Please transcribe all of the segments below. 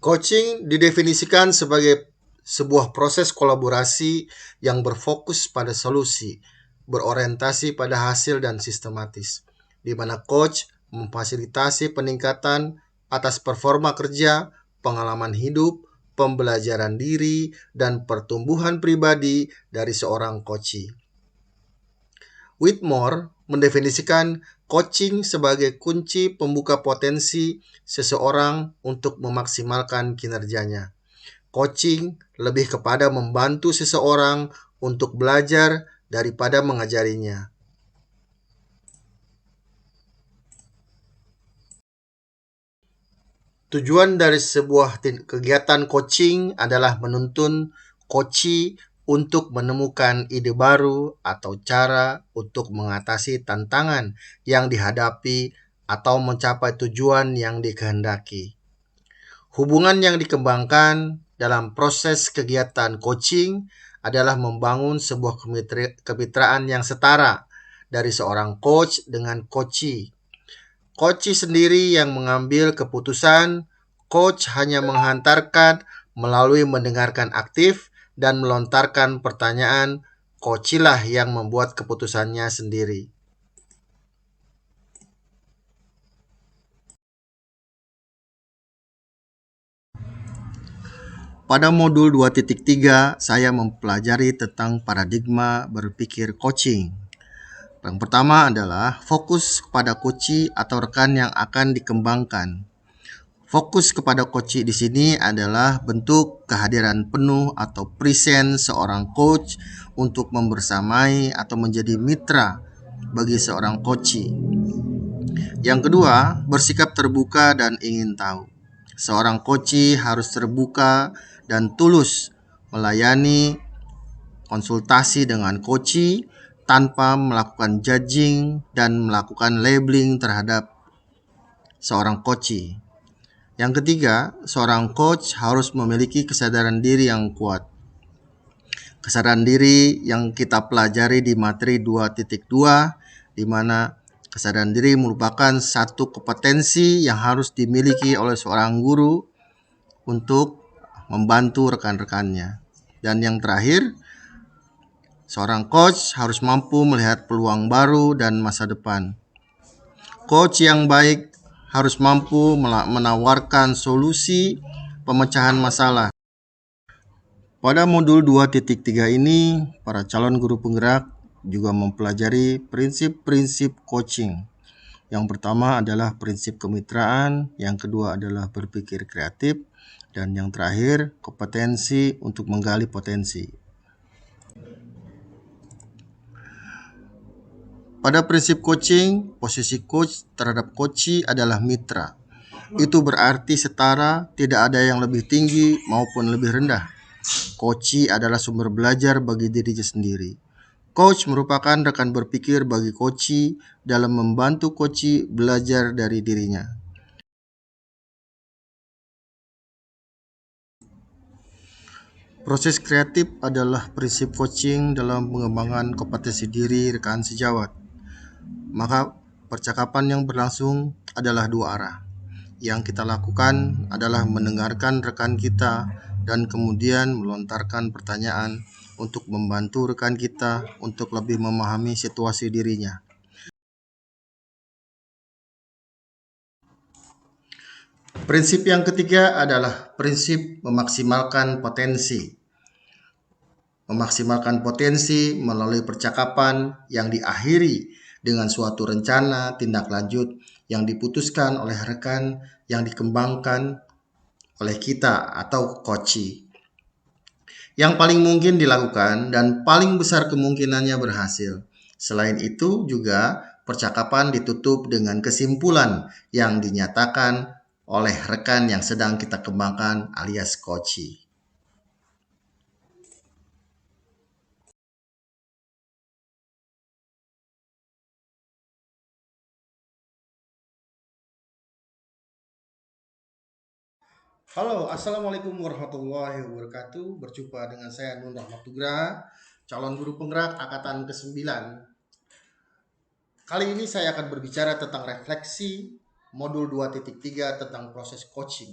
Coaching didefinisikan sebagai sebuah proses kolaborasi yang berfokus pada solusi, berorientasi pada hasil dan sistematis, di mana coach memfasilitasi peningkatan atas performa kerja, pengalaman hidup, pembelajaran diri, dan pertumbuhan pribadi dari seorang coachee. Whitmore mendefinisikan coaching sebagai kunci pembuka potensi seseorang untuk memaksimalkan kinerjanya. Coaching lebih kepada membantu seseorang untuk belajar daripada mengajarinya. Tujuan dari sebuah kegiatan coaching adalah menuntun coachee untuk menemukan ide baru atau cara untuk mengatasi tantangan yang dihadapi atau mencapai tujuan yang dikehendaki. Hubungan yang dikembangkan dalam proses kegiatan coaching adalah membangun sebuah kemitraan yang setara dari seorang coach dengan coachee. Coachee sendiri yang mengambil keputusan, coach hanya menghantarkan melalui mendengarkan aktif dan melontarkan pertanyaan, coachee lah yang membuat keputusannya sendiri. Pada modul 2.3, saya mempelajari tentang paradigma berpikir coaching. Yang pertama adalah fokus kepada coachee atau rekan yang akan dikembangkan. Fokus kepada coachee di sini adalah bentuk kehadiran penuh atau present seorang coach untuk membersamai atau menjadi mitra bagi seorang coachee. Yang kedua, bersikap terbuka dan ingin tahu. Seorang coachee harus terbuka dan tulus melayani konsultasi dengan coachee tanpa melakukan judging dan melakukan labeling terhadap seorang coachee. Yang ketiga, seorang coach harus memiliki kesadaran diri yang kuat. Kesadaran diri yang kita pelajari di materi 2.2, di mana kesadaran diri merupakan satu kompetensi yang harus dimiliki oleh seorang guru untuk membantu rekan-rekannya. Dan yang terakhir, seorang coach harus mampu melihat peluang baru dan masa depan. Coach yang baik harus mampu menawarkan solusi pemecahan masalah. Pada modul 2.3 ini, para calon guru penggerak juga mempelajari prinsip-prinsip coaching. Yang pertama adalah prinsip kemitraan, yang kedua adalah berpikir kreatif, dan yang terakhir kompetensi untuk menggali potensi. Pada prinsip coaching, posisi coach terhadap coachee adalah mitra. Itu berarti setara, tidak ada yang lebih tinggi maupun lebih rendah. Coachee adalah sumber belajar bagi dirinya sendiri. Coach merupakan rekan berpikir bagi coachee dalam membantu coachee belajar dari dirinya. Proses kreatif adalah prinsip coaching dalam pengembangan kompetensi diri rekan sejawat. Maka percakapan yang berlangsung adalah dua arah. Yang kita lakukan adalah mendengarkan rekan kita dan kemudian melontarkan pertanyaan untuk membantu rekan kita untuk lebih memahami situasi dirinya. Prinsip yang ketiga adalah prinsip memaksimalkan potensi. Memaksimalkan potensi melalui percakapan yang diakhiri dengan suatu rencana tindak lanjut yang diputuskan oleh rekan yang dikembangkan oleh kita atau coachee. Yang paling mungkin dilakukan dan paling besar kemungkinannya berhasil. Selain itu juga percakapan ditutup dengan kesimpulan yang dinyatakan oleh rekan yang sedang kita kembangkan alias coachee. Halo, Assalamualaikum warahmatullahi wabarakatuh. Berjumpa dengan saya Nun Rahmat Nugraha, calon guru penggerak angkatan ke-9. Kali ini saya akan berbicara tentang refleksi modul 2.3 tentang proses coaching.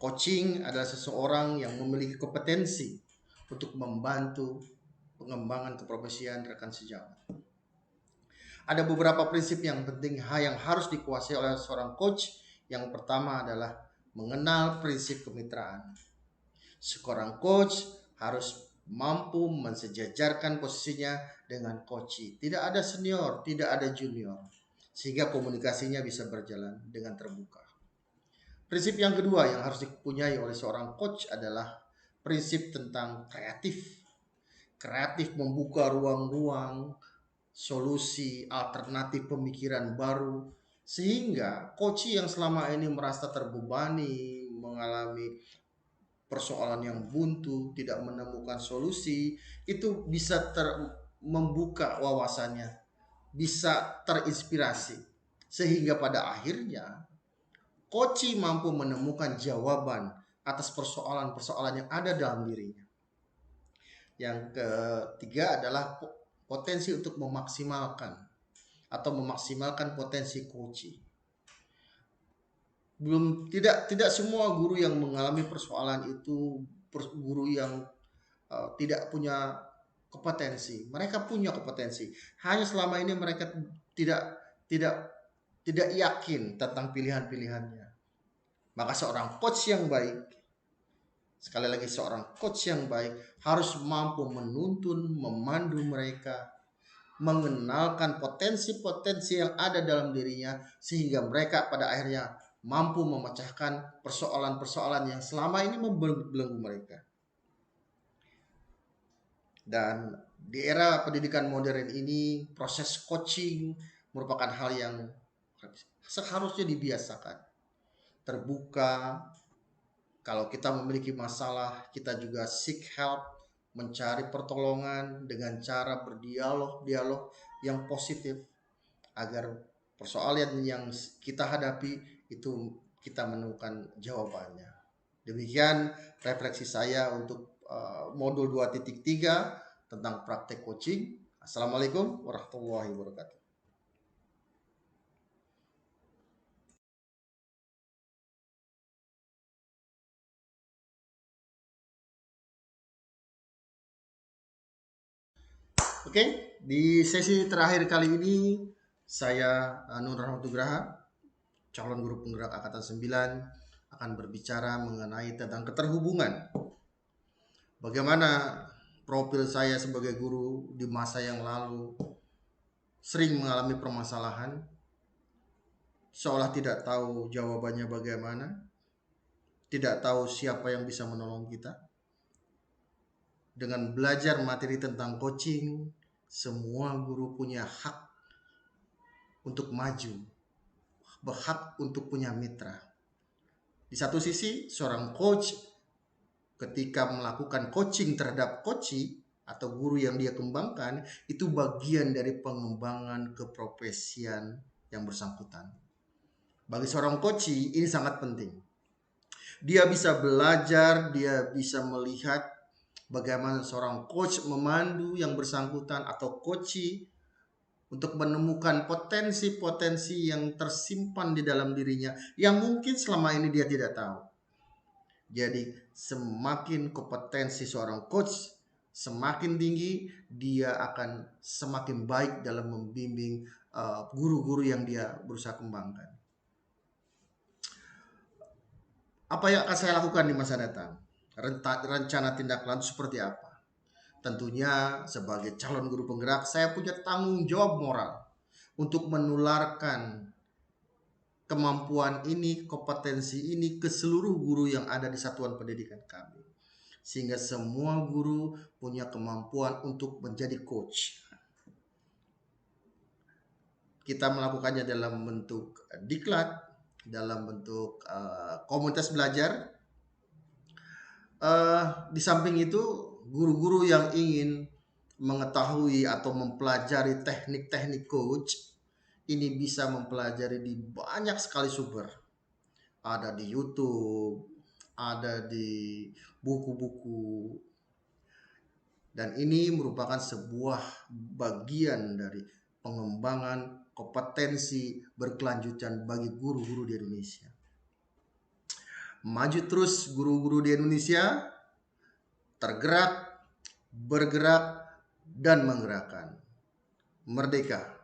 Coaching adalah seseorang yang memiliki kompetensi untuk membantu pengembangan keprofesian rekan sejawat. Ada beberapa prinsip yang penting yang harus dikuasai oleh seorang coach. Yang pertama adalah mengenal prinsip kemitraan. Seorang coach harus mampu mensejajarkan posisinya dengan coach. Tidak ada senior, tidak ada junior, sehingga komunikasinya bisa berjalan dengan terbuka. Prinsip yang kedua yang harus dipunyai oleh seorang coach adalah prinsip tentang kreatif. Kreatif membuka ruang-ruang solusi alternatif pemikiran baru, sehingga coach yang selama ini merasa terbebani, mengalami persoalan yang buntu, tidak menemukan solusi, itu bisa membuka wawasannya, bisa terinspirasi, sehingga pada akhirnya coach mampu menemukan jawaban atas persoalan-persoalan yang ada dalam dirinya. Yang ketiga adalah potensi untuk memaksimalkan potensi coaching. Tidak semua guru yang mengalami persoalan itu guru yang tidak punya kompetensi. Mereka punya kompetensi. Hanya selama ini mereka tidak yakin tentang pilihan-pilihannya. Maka seorang coach yang baik, sekali lagi seorang coach yang baik harus mampu menuntun, memandu mereka, mengenalkan potensi-potensi yang ada dalam dirinya, sehingga mereka pada akhirnya mampu memecahkan persoalan-persoalan yang selama ini membelenggu mereka. Dan di era pendidikan modern ini, proses coaching merupakan hal yang seharusnya dibiasakan. Terbuka, kalau kita memiliki masalah, kita juga seek help, mencari pertolongan dengan cara berdialog yang positif, agar persoalan yang kita hadapi itu kita menemukan jawabannya. Demikian refleksi saya untuk modul 2.3 tentang praktek coaching. Assalamualaikum warahmatullahi wabarakatuh. Oke, di sesi terakhir kali ini saya Nur Rahmatugraha, calon guru penggerak angkatan 9, akan berbicara mengenai tentang keterhubungan. Bagaimana profil saya sebagai guru di masa yang lalu sering mengalami permasalahan, seolah tidak tahu jawabannya bagaimana, tidak tahu siapa yang bisa menolong kita. Dengan belajar materi tentang coaching, semua guru punya hak untuk maju, berhak untuk punya mitra. Di satu sisi, seorang coach ketika melakukan coaching terhadap coachee atau guru yang dia kembangkan, itu bagian dari pengembangan keprofesian yang bersangkutan. Bagi seorang coachee ini sangat penting. Dia bisa belajar, dia bisa melihat bagaimana seorang coach memandu yang bersangkutan atau coachee untuk menemukan potensi-potensi yang tersimpan di dalam dirinya yang mungkin selama ini dia tidak tahu. Jadi semakin kompetensi seorang coach semakin tinggi, dia akan semakin baik dalam membimbing guru-guru yang dia berusaha kembangkan. Apa yang akan saya lakukan di masa datang? Rencana tindak lanjut seperti apa? Tentunya sebagai calon guru penggerak, saya punya tanggung jawab moral untuk menularkan kemampuan ini, kompetensi ini ke seluruh guru yang ada di satuan pendidikan kami. Sehingga semua guru punya kemampuan untuk menjadi coach. Kita melakukannya dalam bentuk diklat, dalam bentuk komunitas belajar. Di samping itu, guru-guru yang ingin mengetahui atau mempelajari teknik-teknik coach ini bisa mempelajari di banyak sekali sumber. Ada di YouTube, ada di buku-buku, dan ini merupakan sebuah bagian dari pengembangan kompetensi berkelanjutan bagi guru-guru di Indonesia. Maju terus guru-guru di Indonesia, tergerak, bergerak, dan menggerakkan. Merdeka!